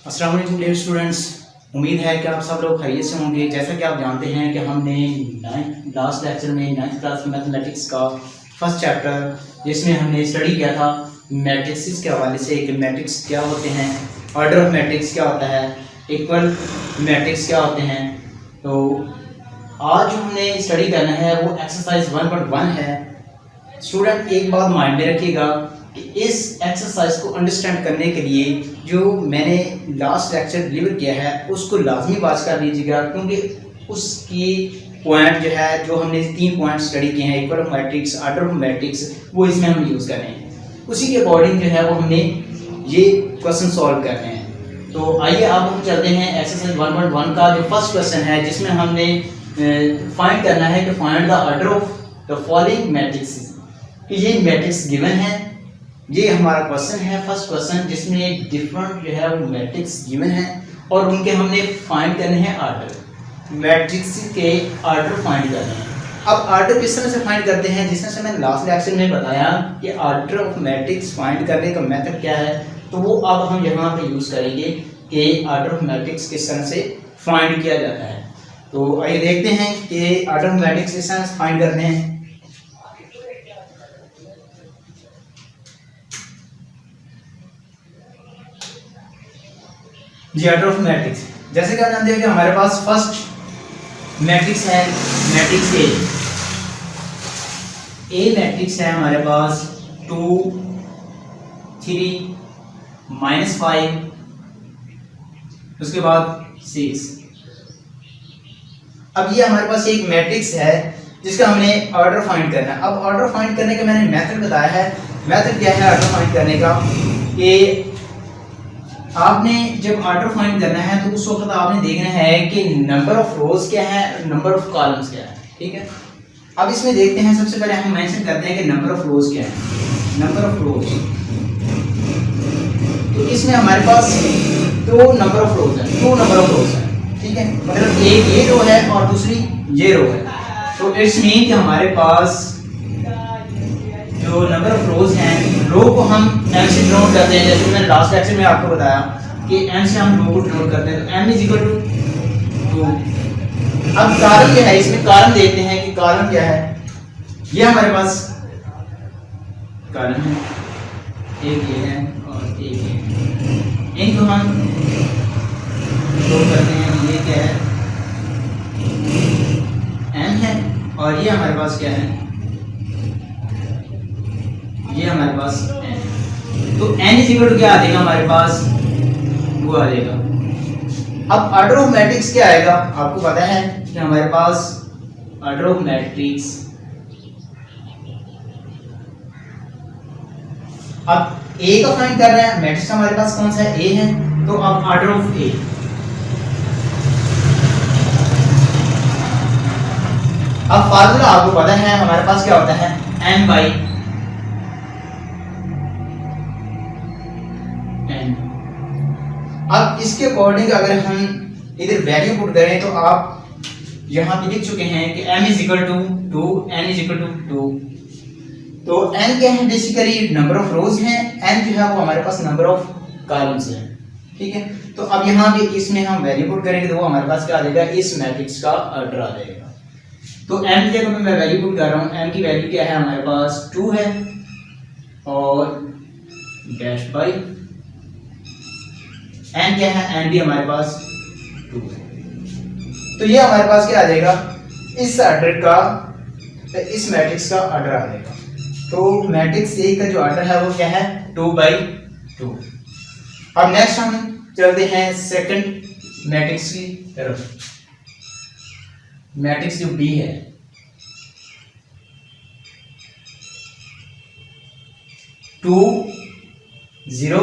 अस्सलाम वालेकुम dear students. उम्मीद है कि आप सब लोग खैरियत से होंगे। जैसा कि आप जानते हैं कि हमने लास्ट लेक्चर में 9th क्लास में मैथमेटिक्स का फर्स्ट चैप्टर जिसमें हमने स्टडी किया था मैट्रिक्स के हवाले से कि मैट्रिक्स क्या होते हैं, ऑर्डर ऑफ मैट्रिक्स क्या होता है, इक्वल मैट्रिक्स क्या होते हैं। तो आज जो हमने स्टडी करना है वो एक्सरसाइज 1.1 है। स्टूडेंट एक बात माइंड में रखिएगा कि इस एक्सरसाइज को अंडरस्टैंड करने के लिए जो मैंने लास्ट लेक्चर डिलीवर किया है उसको लाजमी वाच कर लीजिएगा, क्योंकि उसकी पॉइंट जो है जो हमने 3 पॉइंट स्टडी किए हैं, equal of matrix, order of matrix, वो इसमें हम यूज़ कर रहे हैं। उसी के अकॉर्डिंग जो है वो हमने ये क्वेश्चन सॉल्व करने हैं। तो आइए अब हम चलते हैं एक्सरसाइज 1.1 का जो फर्स्ट क्वेश्चन है, जिसमें हमने फाइंड करना है कि find the order of the following matrix. ये मैट्रिक्स गिवन है, ये हमारा क्वेश्चन है फर्स्ट क्वेश्चन, जिसमें डिफरेंट जो है वो मैट्रिक्स गिवन है और उनके हमने फाइंड करने हैं ऑर्डर, मैट्रिक्स के ऑर्डर फाइंड करने हैं। अब ऑर्डर किस तरह से फाइंड करते हैं, जिस तरह से मैंने लास्ट लेक्चर में बताया कि ऑर्डर ऑफ मैट्रिक्स फाइंड करने का मेथड क्या है, तो वो अब हम यहाँ पे यूज़ करेंगे कि ऑर्डर ऑफ मैट्रिक्स किस तरह से फाइंड किया जाता है। तो आइए देखते हैं कि ऑर्डर ऑफ मैट्रिक्स किस तरह से फाइंड करने हैं। जी, ऑर्डर ऑफ मैट्रिक्स, जैसे कि आप जानते हैं कि हमारे पास फर्स्ट मैट्रिक्स है मैट्रिक्स ए मैट्रिक्स है हमारे पास 2 3 -5, उसके बाद 6। अब ये हमारे पास एक मैट्रिक्स है जिसका हमने ऑर्डर फाइंड करना है। अब ऑर्डर फाइंड करने का मैंने मेथड बताया है। मेथड क्या है ऑर्डर फाइंड करने का कि आपने जब ऑर्डर फाइंड करना है तो उस वक्त आपने देखना है कि नंबर ऑफ रोज क्या है, नंबर ऑफ कॉलम्स क्या है। ठीक है, अब इसमें देखते हैं। सबसे पहले हम मेंशन करते हैं कि नंबर ऑफ रोज क्या है, नंबर ऑफ रोज। तो इसमें हमारे पास 2 नंबर ऑफ रोज है, 2 नंबर ऑफ रोज है। ठीक है, मतलब एक ये रो है और दूसरी ये रो है। तो इट्स मीन कि हमारे पास जो नंबर ऑफ रोज हैं, रो को हम m से डिनोट करते हैं। जैसे मैंने लास्ट लेक्चर में आपको बताया कि m से हम रो को डिनोट करते हैं, तो m इज इक्वल टू 2। अब कारण क्या है, इसमें कारण देखते हैं कि कारण क्या है। ये हमारे पास कारण है, एक ये है और एक ये है। इनको हम डिनोट करते हैं। ये क्या है, m है और ये हमारे पास क्या है, ये हमारे पास n। तो n इज इक्वल टू क्या आ जाएगा हमारे पास, वो आ जाएगा। अब ऑर्डर ऑफ मैट्रिक्स क्या आएगा, आपको पता है कि हमारे पास ऑर्डर ऑफ मैट्रिक्स, अब a का फाइंड कर रहे हैं। मैट्रिक्स हमारे पास कौन सा है, a है, तो अब ऑर्डर ऑफ a। अब फार्मूला आपको पता है हमारे पास क्या होता है, n बाई n। अब इसके अकॉर्डिंग अगर हम इधर वैल्यू पुट करें तो आप यहां पे लिख चुके हैं कि m is equal to 2, n is equal to 2। तो n क्या है, बेसिकली नंबर ऑफ रोज हैं, n जो है वो हमारे पास नंबर ऑफ कॉलम्स हैं। ठीक है, तो अब यहां पे इसमें हम वैल्यू पुट करेंगे तो वो हमारे पास क्या आ जाएगा, इस मैट्रिक्स का ऑर्डर आ जाएगा। तो m की जगह पे मैं वैल्यू पुट कर रहा हूं। m की वैल्यू क्या है, हमारे पास 2 है और डैश बाई n क्या है, n भी हमारे पास 2 है। तो ये हमारे पास क्या आ जाएगा, इस ऑर्डर का, इस मैट्रिक्स का ऑर्डर आ जाएगा। तो मैट्रिक्स ए का जो ऑर्डर है वो क्या है, 2/2। अब नेक्स्ट हम चलते हैं सेकंड मैट्रिक्स की तरफ। मैट्रिक्स जो बी है, टू 0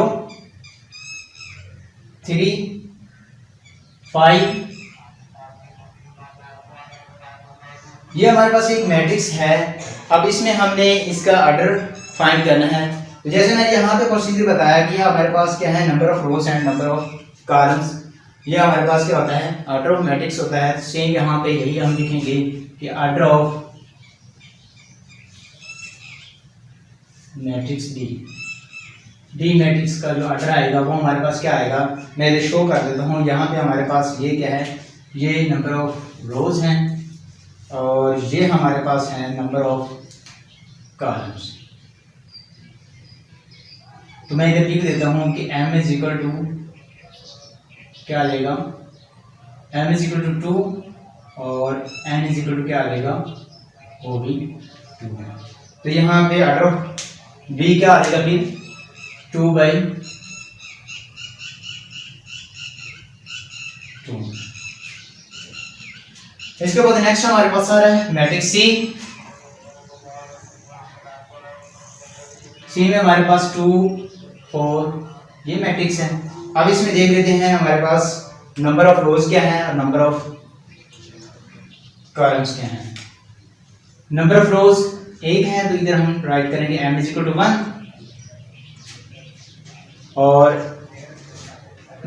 3 5, ये हमारे पास एक मैट्रिक्स है। अब इसमें हमने इसका ऑर्डर फाइंड करना है। तो जैसे मैंने यहाँ पे प्रोसीजर बताया कि हमारे पास क्या है, number of rose and number of columns. ये हमारे पास क्या होता है, ऑर्डर ऑफ मैट्रिक्स होता है। सेम यहाँ पे यही हम लिखेंगे कि order of matrix B D matrix का जो ऑर्डर आएगा वो हमारे पास क्या आएगा, मैं इसे शो कर देता हूँ। यहाँ पे हमारे पास ये क्या है, ये नंबर ऑफ रोज हैं और ये हमारे पास है नंबर ऑफ कॉलम्स। तो मैं इधर लिख देता हूँ कि m इज इक्वल टू क्या आ जाएगा, m इज इक्वल टू 2 और n इज इक्वल टू क्या आ जाएगा, वो भी 2 है। तो यहाँ पे ऑर्डर ऑफ b क्या आ जाएगा फिर 2/2। इसके बाद नेक्स्ट हमारे पास आ रहा है मैट्रिक्स सी में हमारे पास 2 4 ये मैट्रिक्स है। अब इसमें देख लेते हैं हमारे पास नंबर ऑफ रोज क्या है और नंबर ऑफ कॉलम्स क्या है। नंबर ऑफ रोज 1 है तो इधर हम राइट करेंगे m इज इक्वल टू 1 और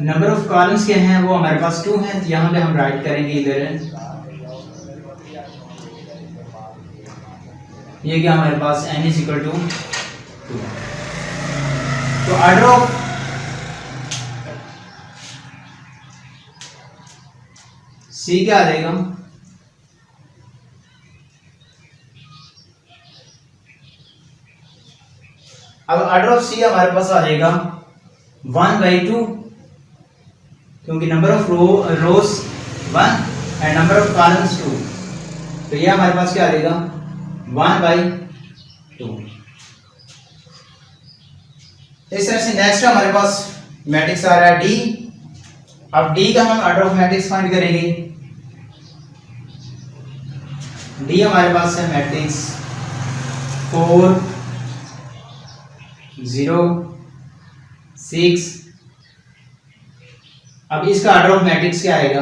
नंबर ऑफ कॉलम्स क्या हैं वो हमारे पास 2 हैं, तो यहाँ पे हम राइट करेंगे इधर ये क्या हमारे पास n इज इक्वल टू 2। तो ऑर्डर ऑफ c क्या आ जाएगा, अब ऑर्डर ऑफ c हमारे पास आ जाएगा 1/2 क्योंकि number of rows 1 and number of columns 2, तो ये हमारे पास क्या आ जाएगा 1/2। इस तरह से नेक्स्ट हमारे पास मैट्रिक्स आ रहा है D। अब D का हम ऑर्डर ऑफ मैट्रिक्स फाइंड करेंगे। D हमारे पास है मैट्रिक्स 4 0 6। अब इसका ऑर्डर ऑफ मैट्रिक्स क्या आएगा,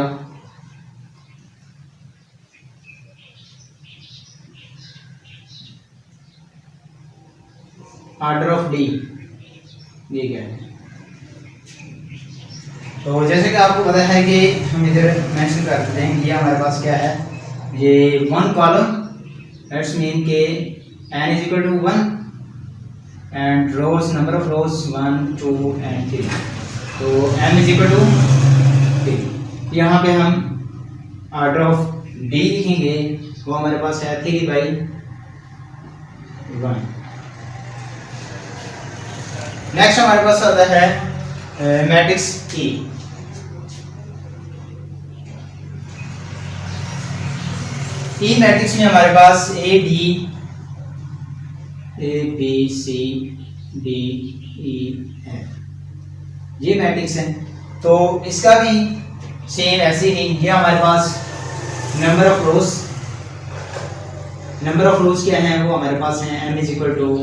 ऑर्डर ऑफ डी ये क्या है। तो जैसे कि आपको पता है कि हम इधर मेंशन कर देते हैं कि ये हमारे पास क्या है, ये 1 कॉलम दैट्स मीन के n is equal to 1 and rows number of rows 1 2 and 3, तो m इज इक्वल टू 3। यहाँ पे हम ऑर्डर ऑफ डी लिखेंगे, वो हमारे पास है 3/1। नेक्स्ट हमारे पास आता है मैट्रिक्स ई। ई मैट्रिक्स में हमारे पास A B C D E F ये मैट्रिक्स है। तो इसका भी सेम ऐसे ही, ये हमारे पास नंबर ऑफ रोज क्या है वो हमारे पास है m is equal to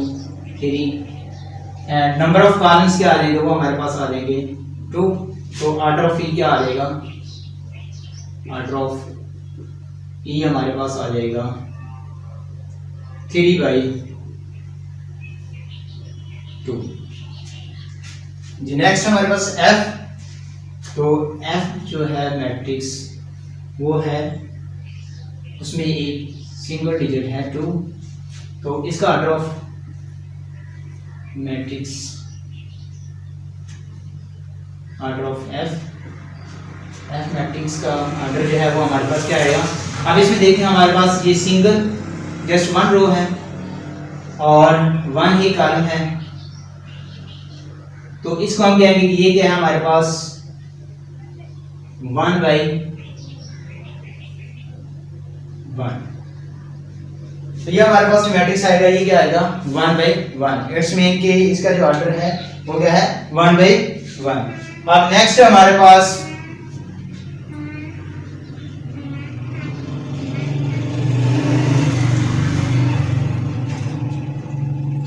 3 and number of columns क्या आ जाएंगे वो हमारे पास आ जाएंगे 2। तो ऑर्डर ऑफ ई क्या आ जाएगा, ऑर्डर ऑफ ई हमारे पास आ जाएगा 3/2। जी नेक्स्ट हमारे पास एफ। तो एफ जो है मैट्रिक्स वो है, उसमें एक सिंगल डिजिट है 2, तो इसका order of matrix order of F matrix का ऑर्डर जो है वो हमारे पास क्या आएगा। अब इसमें देखें हमारे पास ये सिंगल जस्ट 1 रो है और 1 ही कॉलम है, तो इसको हम कहेंगे कि ये क्या है हमारे पास 1/1। तो ये हमारे पास जो मैट्रिक्स आएगा ये क्या आएगा 1/1। इट्स मीन कि इसका जो ऑर्डर है वो क्या है 1/1। अब नेक्स्ट हमारे पास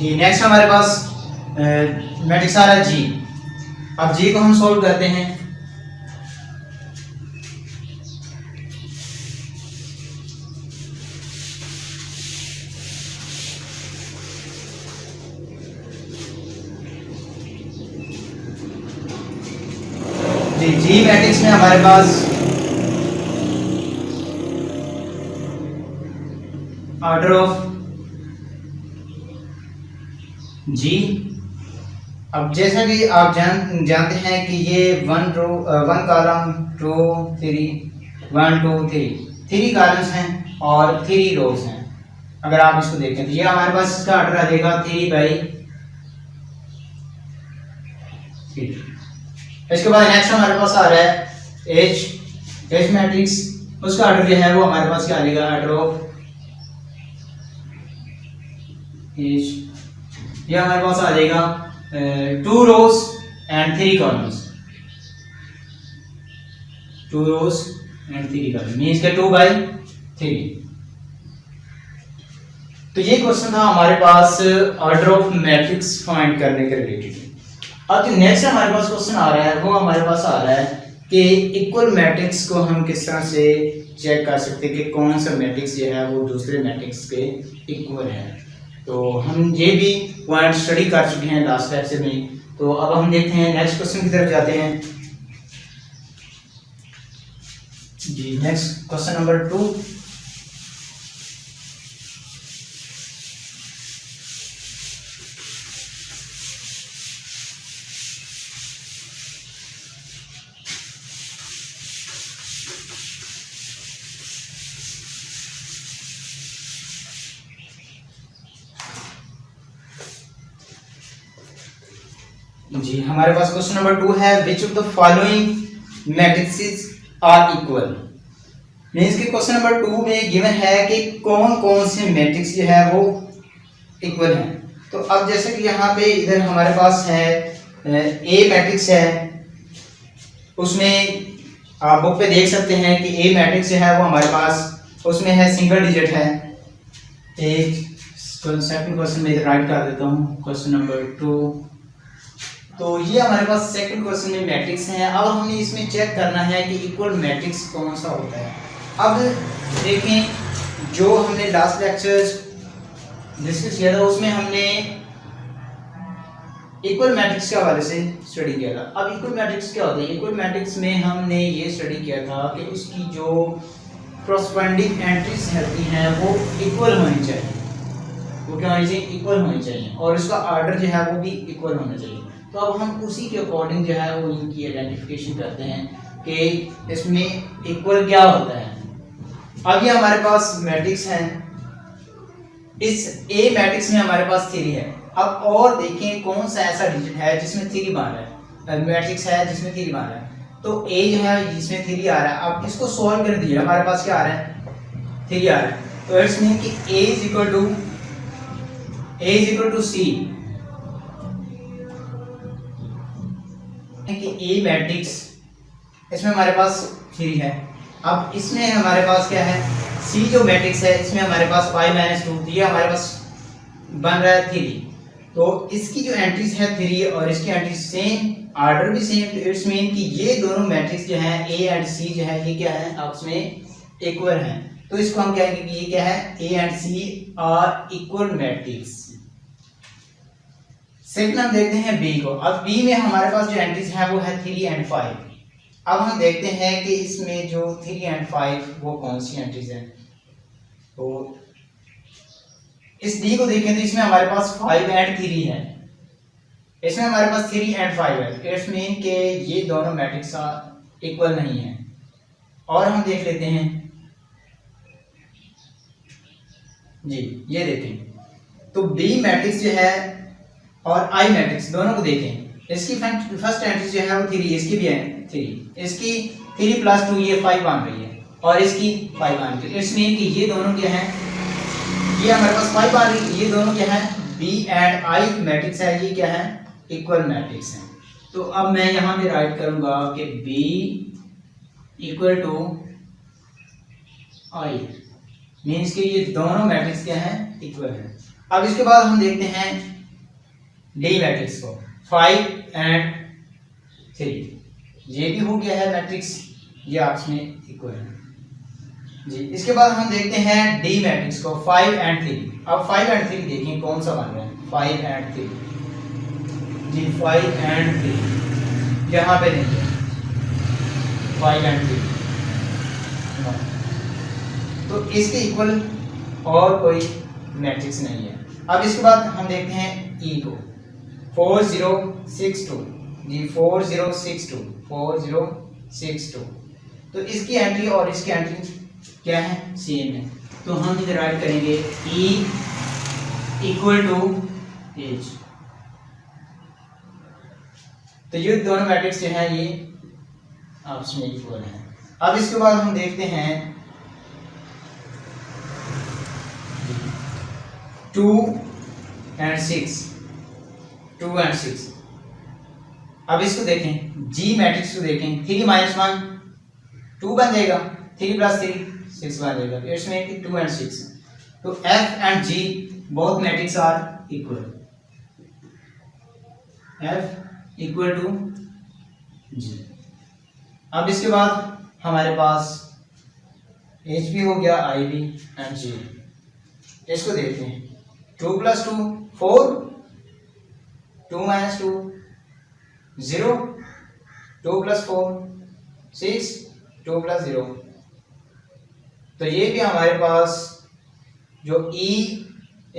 जी नेक्स्ट हमारे पास मैट्रिक्स आ रहा है जी। अब जी को हम सॉल्व करते हैं। जी मैट्रिक्स में हमारे पास ऑर्डर ऑफ जी अब जैसा कि आप जानते हैं कि ये वन कॉलम रो 3 कॉलम्स हैं और 3 रोज हैं। अगर आप इसको देखें तो ये हमारे पास इसका ऑर्डर आ जाएगा 3/3। इसके बाद नेक्स्ट हमारे पास आ रहा है एच मैट्रिक्स। उसका ऑर्डर जो है वो हमारे पास क्या आ जाएगा, ऑर्डर ऑफ एच। ये हमारे पास आ जाएगा 2 rows and 3 columns. 2 rows and 3 columns means के 2/3। तो ये क्वेश्चन था हमारे पास ऑर्डर ऑफ मैट्रिक्स फाइंड करने के रिलेटेड। अब जो नेक्स्ट हमारे पास क्वेश्चन आ रहा है वो हमारे पास आ रहा है कि इक्वल मैट्रिक्स को हम किस तरह से चेक कर सकते हैं कि कौन सा मैट्रिक्स जो है वो दूसरे मैट्रिक्स के इक्वल है। तो हम ये भी पॉइंट स्टडी कर चुके हैं लास्ट लेक्चर में। तो अब हम देखते हैं नेक्स्ट क्वेश्चन की तरफ जाते हैं जी। Next question number 2। जी हमारे पास क्वेश्चन नंबर 2 है which of the following matrices are equal. Means कि क्वेश्चन नंबर 2 में गिवन है कि कौन कौन से मैट्रिक्स जो है वो इक्वल हैं। तो अब जैसे कि यहाँ पे इधर हमारे पास है ए मैट्रिक्स है, उसमें आप बुक पे देख सकते हैं कि ए मैट्रिक्स जो है वो हमारे पास उसमें है सिंगल डिजिट है। एक सेकंड क्वेश्चन में इधर राइट कर देता हूँ, क्वेश्चन नंबर 2। तो ये हमारे पास सेकंड क्वेश्चन में मैट्रिक्स है। अब हमें इसमें चेक करना है कि इक्वल मैट्रिक्स कौन सा होता है। अब देखें जो हमने लास्ट लेक्चर डिस्कस किया था उसमें हमने इक्वल मैट्रिक्स के हवाले से स्टडी किया था। अब इक्वल मैट्रिक्स क्या होता है? इक्वल मैट्रिक्स में हमने ये स्टडी किया था कि उसकी जो कॉरस्पॉन्डिंग एंट्रीज होती हैं वो इक्वल होनी चाहिए। वो क्या होनी चाहिए? इक्वल होनी चाहिए, और उसका ऑर्डर जो है वो भी इक्वल होना चाहिए। तो अब हम उसी के अकॉर्डिंग जो है वो इनकी आइडेंटिफिकेशन करते हैं कि इसमें इक्वल क्या होता है। अब ये हमारे पास मैट्रिक्स है, इस ए मैट्रिक्स में हमारे पास 3 है। अब और देखें कौन सा ऐसा डिजिट है जिसमें 3 बार है, मैट्रिक्स है जिसमें 3 बार है। तो ए जो है जिसमें 3 आ रहा है। अब इसको सॉल्व कर दिया, हमारे पास क्या आ रहा है? 3 आ रहा है। तो इट्स मीन कि ए इज इक्वल टू सी, कि ए मैट्रिक्स इसमें हमारे पास 3 है। अब इसमें हमारे पास क्या है? सी जो मैट्रिक्स है इसमें हमारे पास 5 - 2, ये हमारे पास बन रहा है 3। तो इसकी जो एंट्रीज है 3 और इसकी एंट्रीज सेम, ऑर्डर भी सेम। तो इट्स मीन कि ये दोनों मैट्रिक्स जो हैं ए एंड सी जो है ये क्या है? आपस में इक्वल हैं। तो इसको हम कहेंगे कि ये क्या है? A and C are equal matrix. Second हम देखते हैं बी को। अब बी में हमारे पास जो एंट्रीज है वो है 3 और 5। अब हम देखते हैं कि इसमें जो 3 और 5 वो कौन सी एंट्रीज हैं। तो इस डी को देखें तो इसमें हमारे पास 5 और 3 है, इसमें हमारे पास 3 और 5 है। इट्स मीन कि ये दोनों मैट्रिक्स इक्वल नहीं है। और हम देख लेते हैं जी, ये देखें तो बी मैट्रिक्स जो है और आई मैट्रिक्स दोनों को देखें। इसकी फर्स्ट एंट्री जो है वो 3, इसकी भी है 3, इसकी 3 + 2 ये 5 बन रही है, और इसकी 5 बन रही है। इसमें कि ये दोनों क्या हैं? ये हमारे पास 5 बन रही है। ये दोनों क्या है? बी एंड आई मैट्रिक्स है, ये क्या है? इक्वल मैट्रिक्स है। तो अब मैं यहाँ पे राइट करूंगा कि B equal to I, means कि ये दोनों मैट्रिक्स क्या है? इक्वल है। अब इसके बाद हम देखते हैं डी मैट्रिक्स को, 5 और 3, ये भी हो गया है मैट्रिक्स, ये आपस में इक्वल है जी। इसके बाद हम देखते हैं डी मैट्रिक्स को, 5 और 3। अब 5 और 3 देखें कौन सा बन रहा है? 5 और 3 जी, 5 और 3 यहाँ पे देखिए 5 और 3, तो इसके इक्वल और कोई मैट्रिक्स नहीं है। अब इसके बाद हम देखते हैं ई को, 4 0 4062 जी, 4062 तो इसकी एंट्री और इसकी एंट्री क्या है, सेम है। तो हम इधर राइट करेंगे E इक्वल टू एज। तो ये दोनों मैट्रिक्स जो है ये आपस में इक्वल है। अब इसके बाद हम देखते हैं 2 and 6। अब इसको देखें, जी मैट्रिक्स को देखें, 3 - 1 2 बन जाएगा, 3 + 3 6 बन जाएगा। इसमें 2 and 6, तो F and G both matrix are equal, F equal to G। अब इसके बाद हमारे पास H भी हो गया, I भी and J। इसको देखते हैं, 2 + 2 4, 2 - 2 0, 2 + 4 6, 2 + 0। तो ये भी हमारे पास जो E,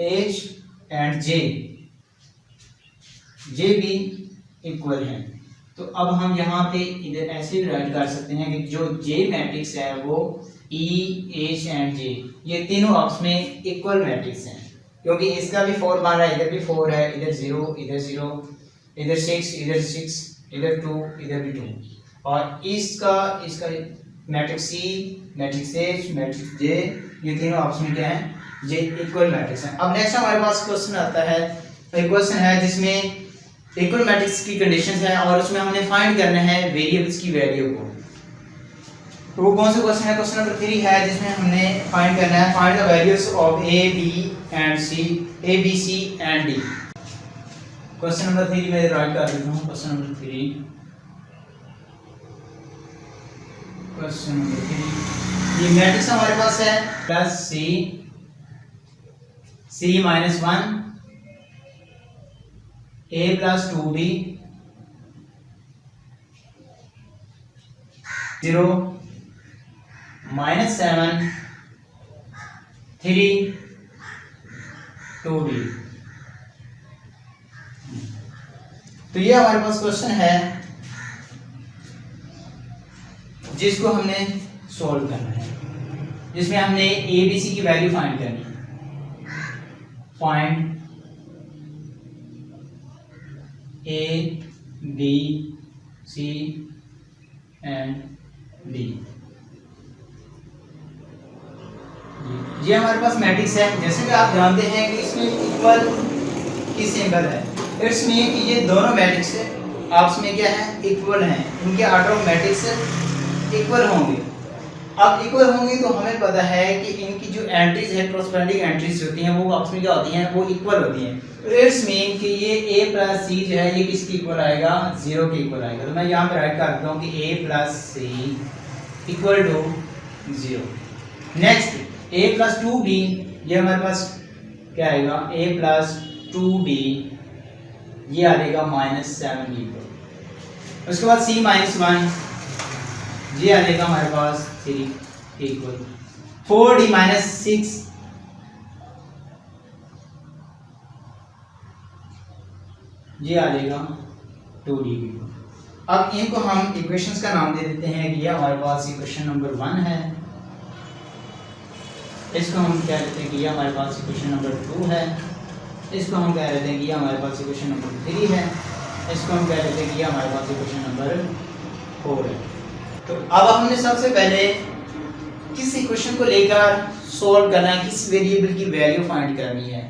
H एंड J भी इक्वल है। तो अब हम यहाँ पे इधर ऐसे भी राइट कर सकते हैं कि जो J मैट्रिक्स है वो E, H एंड J ये तीनों आपस में इक्वल मैट्रिक्स हैं, क्योंकि इसका भी 4 बन रहा है, इधर भी 4 है, इधर 0, इधर 0, इधर 6, इधर 6, इधर 2, इधर भी 2। और इसका matrix C, matrix H, matrix J ये तीनों आपस में क्या है, J इक्वल मैट्रिक्स हैं। अब नेक्स्ट हमारे पास क्वेश्चन आता है, एक क्वेश्चन है जिसमें इक्वल मैट्रिक्स की कंडीशंस है और उसमें हमने फाइंड करना है वेरिएबल्स की वैल्यू को। तो वो कौन सा क्वेश्चन है, क्वेश्चन नंबर 3 है, जिसमें हमने फाइंड करना है find the values of A, B C and D। Question number 3 मैं राइट कर देता हूँ। क्वेश्चन नंबर 3 ये मैट्रिक्स हमारे पास है plus C - 1 A + 2B 0 -7 3 2B। तो ये हमारे पास क्वेश्चन है जिसको हमने सॉल्व करना है, जिसमें हमने A, B, C की वैल्यू फाइंड करनी है। Find A, B, C and D। ये हमारे पास मैट्रिक्स है। जैसे कि आप जानते हैं कि इसमें इक्वल की सिंबल है, इट्स मीन कि ये दोनों मैट्रिक्स आपस में क्या है, इक्वल हैं, इनके ऑर्डर ऑफ मैट्रिक्स इक्वल होंगे। अब इक्वल होंगे तो हमें पता है कि इनकी जो एंट्रीज है, कॉरस्पॉन्डिंग एंट्रीज होती हैं, वो आपस में क्या होती हैं, वो इक्वल होती हैं। तो इट्स मीन कि ये A + C जो है ये किसके इक्वल आएगा, 0 के इक्वल आएगा। तो मैं यहाँ पे राइट कर देता हूँ कि A + C equal to 0। Next A + 2B, ये हमारे पास क्या आएगा, A + 2B ये आ जाएगा -7 इक्वल। उसके बाद C - 1 ये आ जाएगा हमारे पास 3 इक्वल। 4D - 6 ये आ जाएगा 2D इक्वल। अब इनको हम इक्वेशंस का नाम दे देते हैं कि ये हमारे पास इक्वेशन नंबर 1 है, इसको हम कह देते हैं कि ये हमारे पास इक्वेशन नंबर 2 है, इसको हम कह देते हैं कि ये हमारे पास इक्वेशन नंबर 3 है, इसको हम कह देते हैं कि ये हमारे पास इक्वेशन नंबर 4 है। तो अब हमने सबसे पहले किस इक्वेशन को लेकर सॉल्व करना है, किस वेरिएबल की वैल्यू फाइंड करनी है।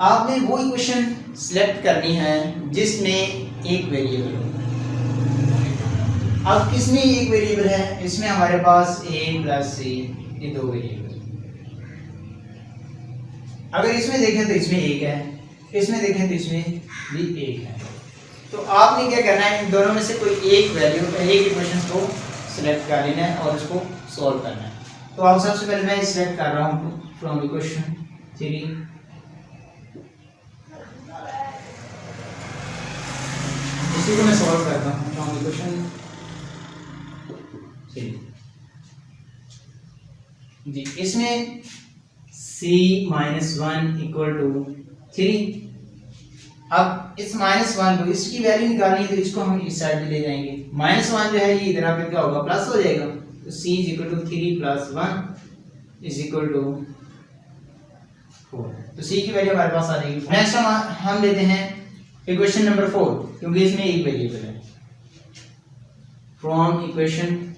आपने वो इक्वेशन सिलेक्ट करनी है जिसमें एक वेरिएबल हो। अब किसमें एक वेरिएबल है, इसमें हमारे पास A + C ये 2 वेरिएबल। अगर इसमें देखें तो इसमें 1 है, इसमें देखें तो इसमें भी 1 है। तो आपने क्या करना है, इन दोनों में से कोई एक वैल्यू, एक इक्वेशन को सिलेक्ट कर लेना है और उसको सॉल्व करना है। तो आप सबसे पहले मैं सिलेक्ट कर रहा हूँ फ्रॉम इक्वेशन 3, इसी को मैं सॉल्व करता हूँ फ्रॉम इक्वेशन 3 जी। इसमें C - 1 = 3 अब इस -1 को इसकी वैल्यू निकालनी है तो इसको हम इस साइड में ले जाएंगे। -1 जो है ये इधर आकर क्या होगा, प्लस हो जाएगा। तो c = 3 + 1 = 4। तो c की वैल्यू हमारे पास आ जाएगी। नेक्स्ट हम लेते हैं इक्वेशन नंबर 4, क्योंकि इसमें एक वेरिएबल है। From equation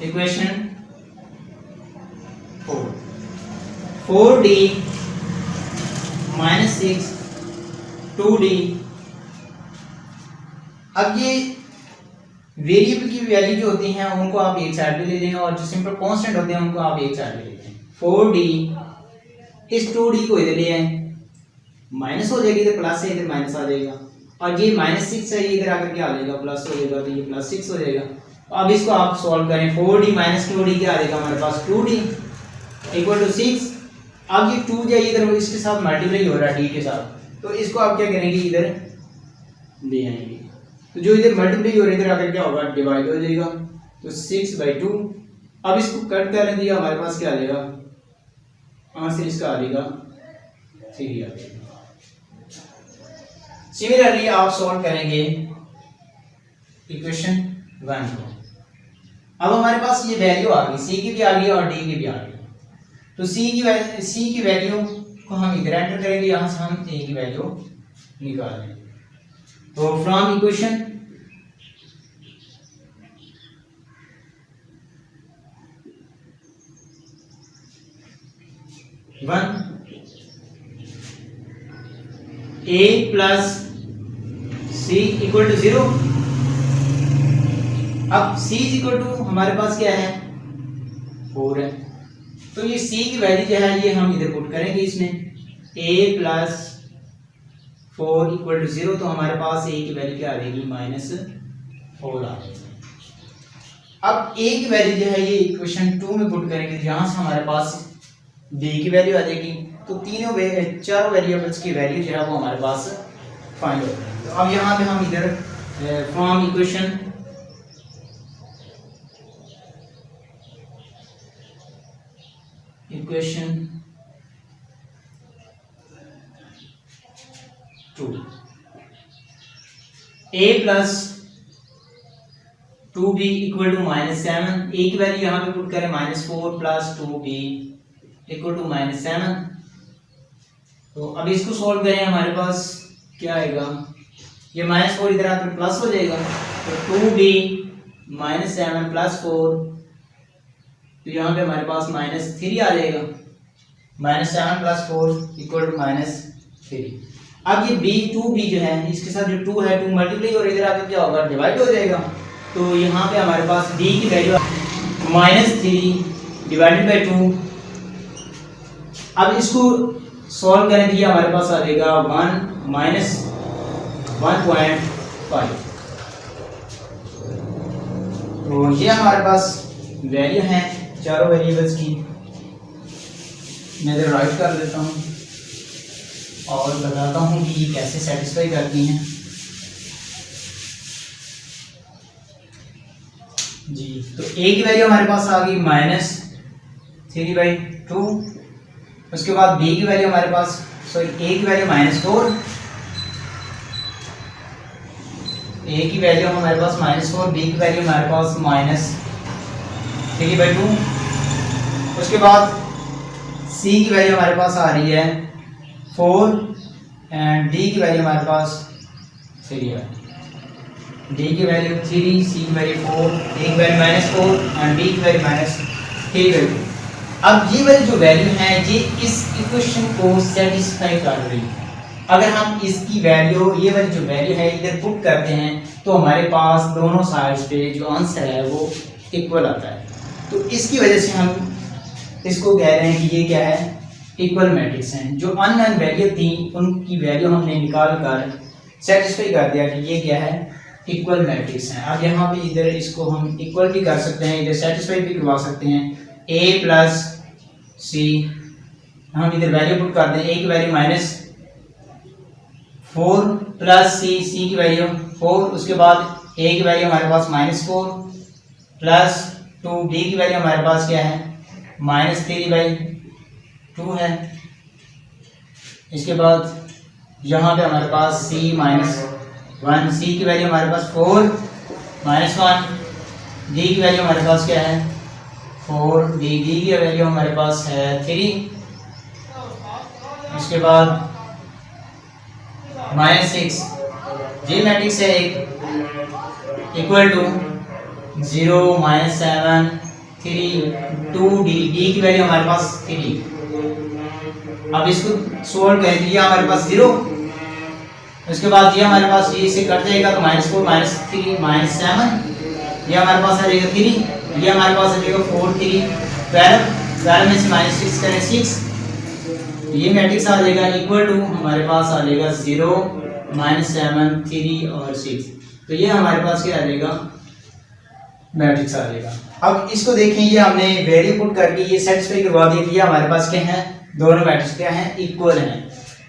equation 4d - 6 2d। अब ये वेरिएबल की वैल्यू जो होती हैं उनको आप एक साइड पे ले लें और जो सिंपल कांस्टेंट होते हैं उनको आप एक साइड पे ले लें। 4d इस 2d को इधर ले आए, माइनस हो जाएगी, इधर प्लस है इधर माइनस आ जाएगा, और ये -6 है ये इधर आकर क्या आ जाएगा, प्लस हो जाएगा, तो ये +6 हो जाएगा। अब इसको आप सॉल्व करें, 4d - 2d क्या आ जाएगा हमारे पास, 2d = 6। अब ये 2 जो इधर इसके साथ मल्टीप्लाई हो रहा है d के साथ, तो इसको आप क्या करेंगे, इधर ले आएंगे, तो जो इधर मल्टीप्लाई हो रहा है इधर आकर क्या होगा, डिवाइड हो जाएगा। तो 6/2। अब इसको कट कर दिया, हमारे पास क्या आ जाएगा, आंसर इसका आ जाएगा 3 आ जाएगा। सिमिलरली आप सॉल्व करेंगे इक्वेशन 1 को। अब हमारे पास ये वैल्यू आ गई, c की भी आ गई और d की भी आ गई। तो c की वैल्यू को हम इधर एंटर करेंगे, यहाँ से हम a की वैल्यू निकाल लेंगे। तो फ्रॉम इक्वेशन a + c = 0। अब c = हमारे पास क्या है, 4 है, तो ये c की वैल्यू जो है ये हम इधर पुट करेंगे इसमें। a + 4 = 0, तो हमारे पास a की वैल्यू क्या आ जाएगी, -4 आ जाएगी। अब a की वैल्यू जो है ये इक्वेशन 2 में पुट करेंगे, जहां से हमारे पास b की वैल्यू आ जाएगी। तो चारों वेरिएबल्स की वैल्यू जो है वो हमारे पास फाइंड हो जाएगी। तो अब यहाँ पे हम इधर from equation equation 2 a + 2b = -7। a की वैल्यू यहाँ पे पुट करें, -4 + 2b = -7। तो अब इसको सॉल्व करें, हमारे पास क्या आएगा, ये -4 इधर आकर प्लस हो जाएगा, तो 2b - 7 + 4, तो यहाँ पे हमारे पास -3 आ जाएगा। -7 + 4 = -3। अब ये b जो है इसके साथ जो 2 है 2 मल्टीप्लाई और इधर आकर क्या होगा, डिवाइड हो जाएगा। तो यहाँ पे हमारे पास b की वैल्यू -3 / 2। अब इसको सॉल्व करें तो ये हमारे पास आ जाएगा 1 - 1.5। तो ये हमारे पास वैल्यू है चारों वेरिएबल्स की। मैं इधर राइट कर लेता हूँ और बताता हूँ कि ये कैसे सेटिस्फाई करती हैं। जी, तो a की वैल्यू हमारे पास आ गई -3/2। उसके बाद b की वैल्यू हमारे पास a की वैल्यू -4, a की वैल्यू हमारे पास -4, b की वैल्यू हमारे पास -3/2। उसके बाद c की वैल्यू हमारे पास आ रही है 4 एंड d की वैल्यू हमारे पास 3 है। d की वैल्यू 3, c की वैल्यू 4, a की वैल्यू -4 एंड b की वैल्यू -3/2। अब ये वाली जो वैल्यू है ये इस इक्वेशन को सेटिस्फाई कर रही है। अगर हम इसकी वैल्यू, ये वाली जो वैल्यू है इधर पुट करते हैं तो हमारे पास दोनों साइड्स पे जो आंसर है वो इक्वल आता है। तो इसकी वजह से हम इसको कह रहे हैं कि ये क्या है, इक्वल मैट्रिक्स हैं। जो अननोन वैल्यू थी उनकी वैल्यू हमने निकाल कर सेटिस्फाई कर दिया कि ये क्या है, इक्वल मैट्रिक्स हैं। अब यहाँ पे इधर इसको हम इक्वल भी कर सकते हैं, इधर सेटिस्फाई भी करवा सकते हैं। a + c हम इधर वैल्यू पुट कर दें, a की वैल्यू -4 + c की वैल्यू 4। उसके बाद a की वैल्यू हमारे पास -4 + 2, b की वैल्यू हमारे पास क्या है, -3/2। 2 है। इसके बाद यहाँ पे हमारे पास c माइनस 1, c की वैल्यू हमारे पास 4 माइनस 1, d की वैल्यू हमारे पास क्या है 4, d की वैल्यू हमारे पास है 3। इसके बाद -6, ये मैट्रिक्स है एक इक्वल टू 0 -7 3 2 d की वैल्यू हमारे पास 3। अब इसको सोल्व करें तो ये हमारे पास 0, उसके बाद ये हमारे पास ये से कट जाएगा तो -4 -3 -7, ये हमारे पास आ जाएगा 3, ये हमारे पास आ जाएगा 4 3 12 में से -6 करें 6, ये मैट्रिक्स आ जाएगा इक्वल टू हमारे पास आ जाएगा 0 -7 3 और 6। तो ये हमारे पास क्या आ जाएगा मैट्रिक्स आ जाएगा। अब इसको देखें, ये हमने वैल्यू पुट करके ये सेटिस्फाई करवा दिया कि ये हमारे पास क्या है दोनों मैट्रिक्स क्या हैं इक्वल हैं।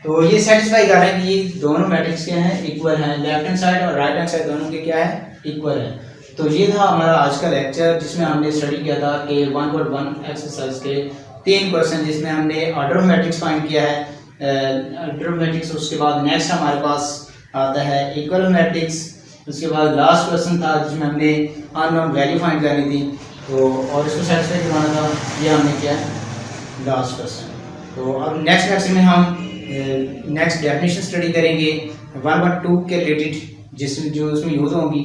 तो ये सेटिस्फाई कर रहे हैं कि ये दोनों मैट्रिक्स क्या हैं इक्वल हैं, लेफ्ट हैंड साइड और राइट हैंड साइड दोनों के क्या है इक्वल है। तो ये था हमारा आज का लेक्चर जिसमें हमने स्टडी किया था कि 1.1 एक्सरसाइज के 3 क्वेश्चन जिसमें हमने ऑर्डर ऑफ मैट्रिक्स फाइंड किया है, ऑर्डर ऑफ मैट्रिक्स। उसके बाद नेक्स्ट हमारे पास आता है इक्वल मैट्रिक्स। उसके बाद लास्ट क्वेश्चन था जिसमें हमने अननोन वैल्यू फाइंड करनी थी तो और इसको सेटिस्फाई करवाना था, ये हमने किया लास्ट क्वेश्चन। तो अब नेक्स्ट लेक्चर में हम नेक्स्ट डेफिनेशन स्टडी करेंगे 1.2 के रिलेटेड जिसमें जो उसमें यूज़ होंगी।